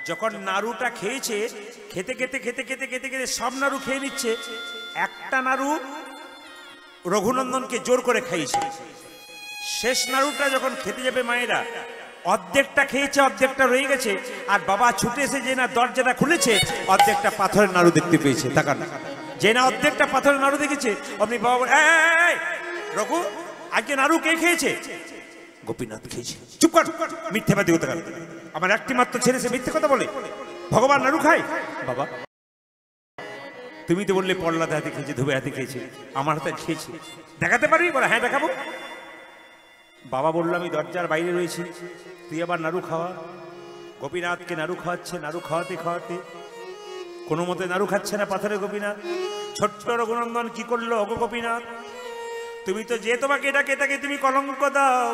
যখন নাড়ুটা খেয়েছে, খেতে খেতে খেতে খেতে খেতে খেতে সব নাড়ু খেয়ে নিচ্ছে, একটা নাড়ু রঘুনন্দনকে জোর করে খাইয়েছে। শেষ নাড়ুটা যখন খেতে যাবে মায়েরা, অর্ধেকটা খেয়েছে, অর্ধেকটা রয়ে গেছে, আর বাবা ছুটে এসে যে না দরজাটা খুলেছে, অর্ধেকটা পাথরের নাড়ু দেখতে পেয়েছে। তাকান, যে না অর্ধেকটা পাথরের নাড়ু দেখেছে, অমনি বাবা বলে, এই রঘু, আজকে নাড়ু কে খেয়েছে? গোপীনাথ খেয়েছে। চুপ কর, মিথ্যাবাদী হতে পারে। আমার একটি মাত্র ছেলে, সে মিথ্যে কথা বলে? ভগবান নাড়ু খায়? বাবা তুমি তো বললে পল্লাতে হাতে খেয়েছে, ধুবে হাতে খেয়েছে, আমার হাতে খেয়েছে, দেখাতে পারবি? বলে হ্যাঁ দেখাবো। বাবা বললো আমি দরজার বাইরে রয়েছি, তুই আবার নাড়ু খাওয়া। গোপীনাথকে নাড়ু খাওয়াচ্ছে, নাড়ু খাওয়াতে খাওয়াতে কোনো মতে নাড়ু খাচ্ছে না পাথরের গোপীনাথ। ছোট্ট রঘুনন্দন কি করলো? অগো গোপীনাথ, তুমি তো যে তোমাকে ডাকে তাকে তুমি কলঙ্ক দাও,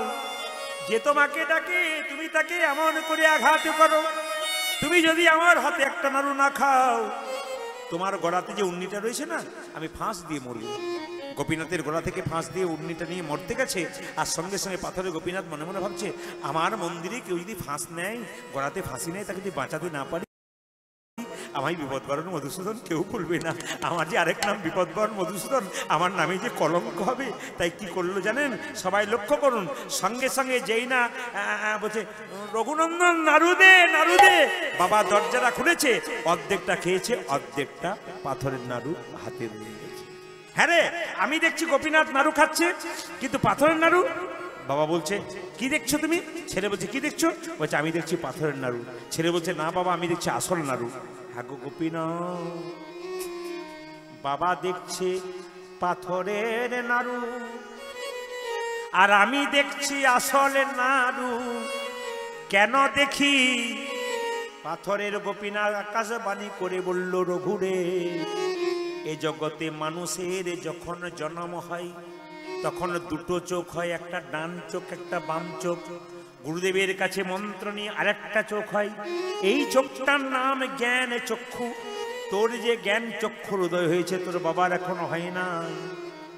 যে তোমাকে ডাকে তুমি তাকে এমন করে আঘাত করো। তুমি যদি আমার হাতে একটা নাড়ু না খাও, তোমার গলাতে যে উন্নিটা রয়েছে না, আমি ফাঁস দিয়ে মরব। গোপীনাথের গলা থেকে ফাঁস দিয়ে উন্নিটা নিয়ে মরতে গেছে, আর সঙ্গে সঙ্গে পাথরে গোপীনাথ মনে মনে ভাবছে, আমার মন্দিরে কেউ যদি ফাঁস নেয়, গলাতে ফাঁসি নেয়, তাকে যদি বাঁচাতে না পারি, আমায় বিপদবরণ মধুসূদন কেউ বলবে না। আমার যে আরেক নাম বিপদবরণ মধুসূদন, আমার নামে যে কলঙ্ক হবে। তাই কি করলো জানেন? সবাই লক্ষ্য করুন, সঙ্গে সঙ্গে যেই না বলছে রঘুনন্দন নাড়ু দে, নাড়ু দে, বাবা দরজাটা খুলেছে, অর্ধেকটা খেয়েছে, অর্ধেকটা পাথরের নাড়ু হাতে নিয়ে গেছে। হ্যাঁ রে, আমি দেখছি গোপীনাথ নাড়ু খাচ্ছে, কিন্তু পাথরের নাড়ু। বাবা বলছে কি দেখছো তুমি? ছেলে বলছে কি দেখছো? বলছে আমি দেখছি পাথরের নাড়ু। ছেলে বলছে না বাবা, আমি দেখছি আসল নাড়ু। হ্যাঁ গো গোপীনাথ, বাবা দেখছে পাথরের নাড়ু, আর আমি দেখছি আসল নাড়ু। কেন দেখি? পাথরের গোপীনাথ আকাশবাণী করে বলল, রঘুরে, এ জগতে মানুষের যখন জন্ম হয়, তখন দুটো চোখ হয়, একটা ডান চোখ, একটা বাম চোখ। গুরুদেবের কাছে মন্ত্র নিয়ে আরেকটা চোখ হয়, এই চোখটার নাম জ্ঞান চক্ষু। তোর যে জ্ঞান চক্ষুর উদয় হয়েছে, তোর বাবার এখনো হয় না।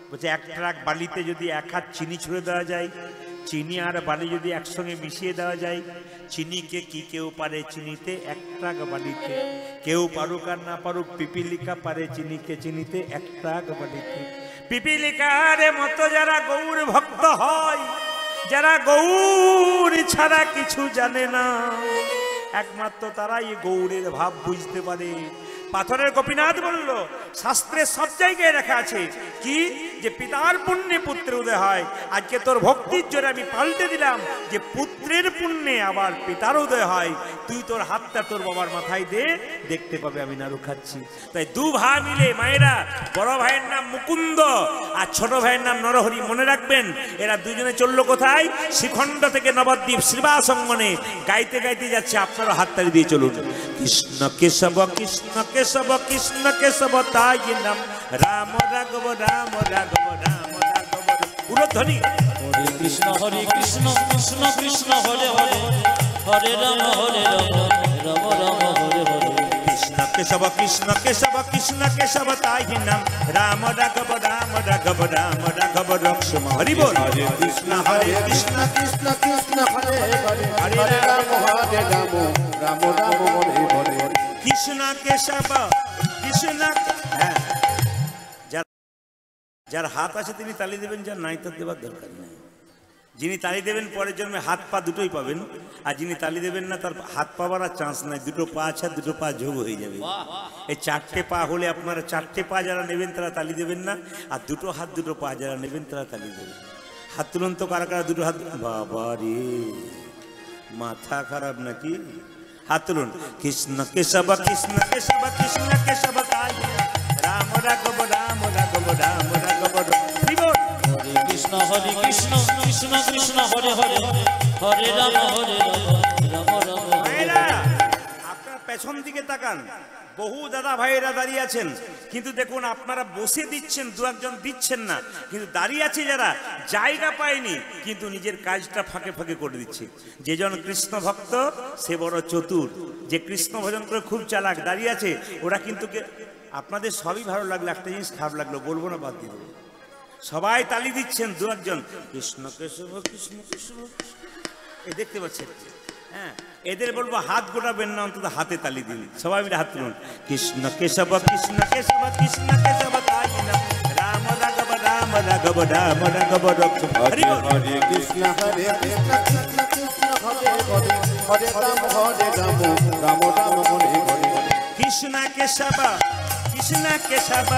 বলছে এক ট্রাক বালিতে যদি এক হাত চিনি ছুঁড়ে দেওয়া যায়, চিনি আর বালি যদি একসঙ্গে মিশিয়ে দেওয়া যায়, চিনিকে কি কেউ পারে চিনিতে? এক ট্রাক বালিতে। কেউ পারুক আর না পারুক, পিপিলিকা পারে চিনিকে চিনিতে এক ট্রাক বালিতে। পিপিলিকার মতো যারা গৌর ভক্ত হয়, যারা গৌর ছাড়া কিছু জানে না, একমাত্র তারাই গৌরের ভাব বুঝতে পারে। পাথরের গোপীনাথ বলল, শাস্ত্রে সব জায়গায় লেখা আছে কি, যে পিতার পুণ্যে পুত্রের উদয় হয়। আজকে তোর ভক্তির জোরে আমি পাল্টে দিলাম যে পুত্রের পুণ্যে আবার পিতার উদয় হয়। তুই তোর হাতটা তোর বাবার মাথায় দে, দেখতে পাবে আমি নাড়ু খাচ্ছি। তাই দু ভাই মিলে মায়েরা, বড় ভাইয়ের নাম মুকুন্দ আর ছোট ভাইয়ের নাম নরহরি, মনে রাখবেন। এরা দুজনে চললো কোথায়? শ্রীখণ্ড থেকে নবদ্বীপ শ্রীবাসঙ্গনে গাইতে গাইতে যাচ্ছে। আপনারা হাততালি দিয়ে চলুন। কৃষ্ণ কেশব কৃষ্ণ কেশব কৃষ্ণ কেশব তাই নাম, রাম রাঘব রাম রাঘব রাম রাঘব। উরধ্বনি হরে কৃষ্ণ কৃষ্ণ কৃষ্ণ হরে হরে, হরে রাম রাম রাম হরে হরে। কৃষ্ণ কেশব কৃষ্ণ কেশব কৃষ্ণ কেশব তাই নাম, রাম রাঘব রাম রাঘব রাম রাঘব লক্ষ্মণ। হরি বল। হরে কৃষ্ণ কৃষ্ণ কৃষ্ণ হরে হরে, হরে রাম রাম রাম হরে হরে। কৃষ্ণ কেশব কৃষ্ণ। হ্যাঁ, যার হাত আছে তিনি তালি দেবেন, যার নাই তার দেবার দরকার নেই। যিনি তালি দেবেন পরের জন্মে হাত পা দুটোই পাবেন, আর যিনি তালি দেবেন না তার হাত পাওয়ার আর চান্স নাই। দুটো পা আছে, দুটো পা যোগ হয়ে যাবে। এই চারটে পা হলে আপনারা, চারটে পা যারা নেবেন তারা তালি দেবেন না, আর দুটো হাত দুটো পা যারা নেবেন তারা তালি দেবেন। হাত তুলুন তো কারা কারা দুটো হাত। বাবা রে, মাথা খারাপ নাকি? হাত তুলুন। কৃষ্ণ কেশব কৃষ্ণ কেশব কৃষ্ণ কেশব তাই রাম রাঘব রাম রাঘব রাম রাঘব। হরে কৃষ্ণ কৃষ্ণ কৃষ্ণ হরে হরে, হরে রাম রাম রাম। আপনারা পেছন দিকে তাকান, বহু দাদা ভাইয়েরা দাঁড়িয়ে আছেন, কিন্তু দেখুন আপনারা বসে দিচ্ছেন, দু একজন দিচ্ছেন না, কিন্তু দাঁড়িয়ে আছে যারা জায়গা পায়নি, কিন্তু নিজের কাজটা ফাঁকে ফাঁকে করে দিচ্ছে। যেজন কৃষ্ণ ভক্ত সে বড় চতুর, যে কৃষ্ণ ভজন করে খুব চালাক দাঁড়িয়ে আছে, ওরা কিন্তু। আপনাদের সবই ভালো লাগলো, একটা জিনিস খারাপ লাগলো, বলবো না, বাদ দিয়ে দেবো। সবাই তালি দিচ্ছেন, দু একজন কৃষ্ণ কেশব কৃষ্ণ কৃষ্ণ, এই দেখতে পাচ্ছেন। হ্যাঁ, এদের বলবো হাত গোটাবেন না, অন্তত হাতে তালি দিন, সবাই মিলে হাত তুলুন। কৃষ্ণ কেশব কৃষ্ণ কেশব কৃষ্ণ কেশব তাই নাম, রাম রাঘব রাম রাঘব রাম রাঘব রক্ষম। হরি বল। হরে কৃষ্ণ কৃষ্ণ কৃষ্ণ হরে হরে হরে রাম রাম রাম হরে হরে। কৃষ্ণ কেশব কৃষ্ণ কেশব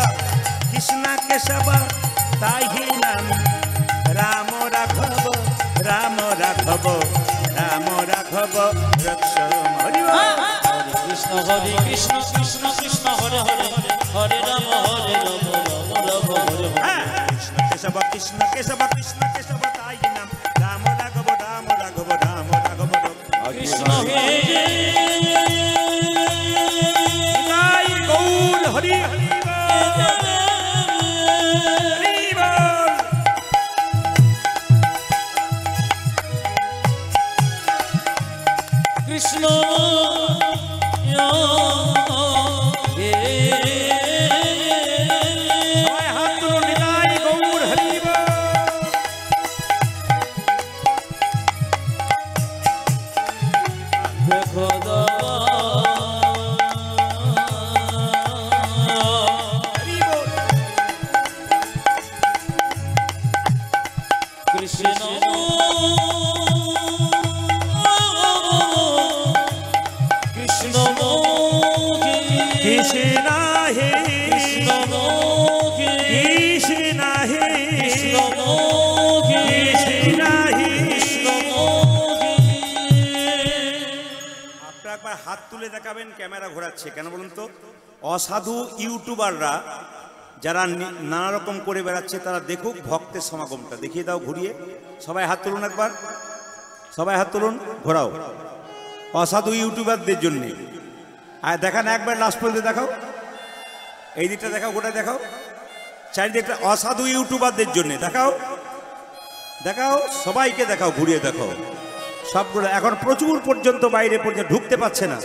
কৃষ্ণ কেশব তাই নাম, রাম রাঘব রাম রাঘব রাম রাঘব রক্ষম। হরি বল। কৃষ্ণ কৃষ্ণ কৃষ্ণ হরে হরে হরে রাম রাম হরে হরে। হ্যাঁ, কৃষ্ণ কেশব কৃষ্ণ কেশব কৃষ্ণ কেশব তাই নাম, রাম রাঘব রাম রাঘব রাম রাঘব রক্ষম। কৃষ্ণ নিতাই গৌর হরি হরি বল। হরি বল। কৃষ্ণ সবাই হাত তুলুন, নিতাই গৌর হরি বল। দেখো হরি বল। কৃষ্ণ কৃষ্ণ কৃষ্ণ হে কৃষ্ণ কৃষ্ণ হে কৃষ্ণ কৃষ্ণ হে। আপনারা একবার হাত তুলে দেখাবেন, ক্যামেরা ঘোরাচ্ছে কেন বলুন তো? অসাধু ইউটিউবাররা যারা নানা রকম করে বেড়াচ্ছে তারা দেখুক ভক্তের সমাগমটা, দেখিয়ে দাও ঘুরিয়ে। সবাই হাত তুলুন একবার, সবাই হাত তুলুন, ঘোরাও। অসাধু ইউটিউবারদের জন্য আর দেখান একবার লাস্ট পর্যন্ত দেখাও, এই দিকটা দেখাও, গোটা দেখাও, চারিদিকটা অসাধু ইউটিউবারদের জন্য দেখাও, দেখাও সবাইকে দেখাও, ঘুরিয়ে দেখাও সবগুলো। এখন প্রচুর পর্যন্ত বাইরে পর্যন্ত ঢুকতে পারছে না।